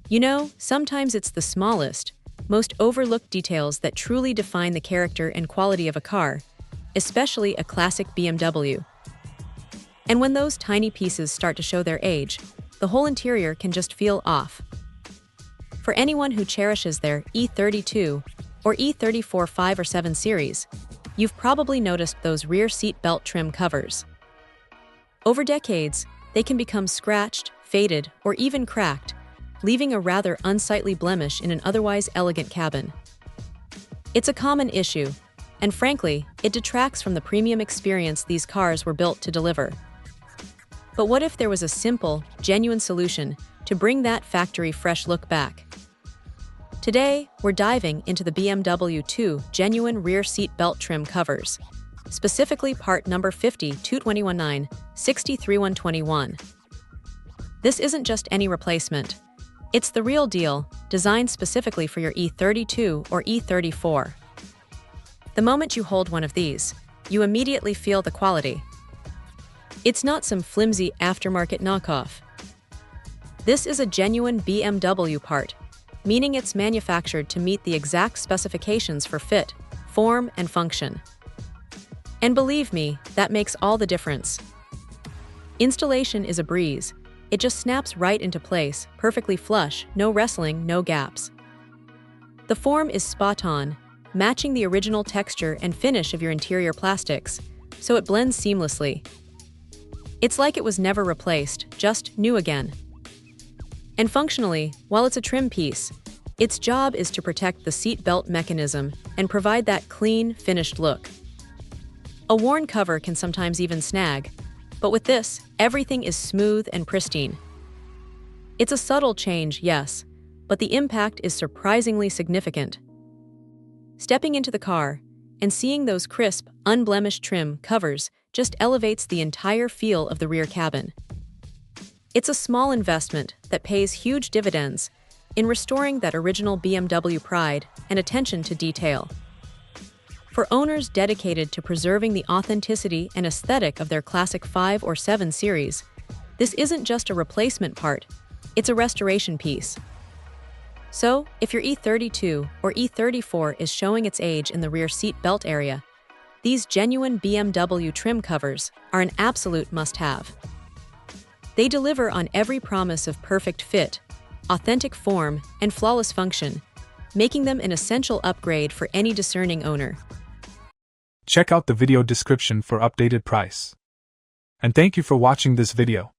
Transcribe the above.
You know, sometimes it's the smallest, most overlooked details that truly define the character and quality of a car, especially a classic BMW. And when those tiny pieces start to show their age, the whole interior can just feel off. For anyone who cherishes their E32 or E34 5 or 7 series, you've probably noticed those rear seat belt trim covers. Over decades, they can become scratched, faded, or even cracked, leaving a rather unsightly blemish in an otherwise elegant cabin. It's a common issue, and frankly, it detracts from the premium experience these cars were built to deliver. But what if there was a simple, genuine solution to bring that factory fresh look back? Today, we're diving into the BMW 2 genuine rear seat belt trim covers, specifically part number 50219-63121. This isn't just any replacement. It's the real deal, designed specifically for your E32 or E34. The moment you hold one of these, you immediately feel the quality. It's not some flimsy aftermarket knockoff. This is a genuine BMW part, meaning it's manufactured to meet the exact specifications for fit, form, and function. And believe me, that makes all the difference. Installation is a breeze. It just snaps right into place, perfectly flush, no wrestling, no gaps. The form is spot on, matching the original texture and finish of your interior plastics, so it blends seamlessly. It's like it was never replaced, just new again. And functionally, while it's a trim piece, its job is to protect the seat belt mechanism and provide that clean, finished look. A worn cover can sometimes even snag, but with this, everything is smooth and pristine. It's a subtle change, yes, but the impact is surprisingly significant. Stepping into the car and seeing those crisp, unblemished trim covers just elevates the entire feel of the rear cabin. It's a small investment that pays huge dividends in restoring that original BMW pride and attention to detail. For owners dedicated to preserving the authenticity and aesthetic of their classic 5 or 7 series, this isn't just a replacement part, it's a restoration piece. So, if your E32 or E34 is showing its age in the rear seat belt area, these genuine BMW trim covers are an absolute must-have. They deliver on every promise of perfect fit, authentic form, and flawless function, making them an essential upgrade for any discerning owner. Check out the video description for updated price. And thank you for watching this video.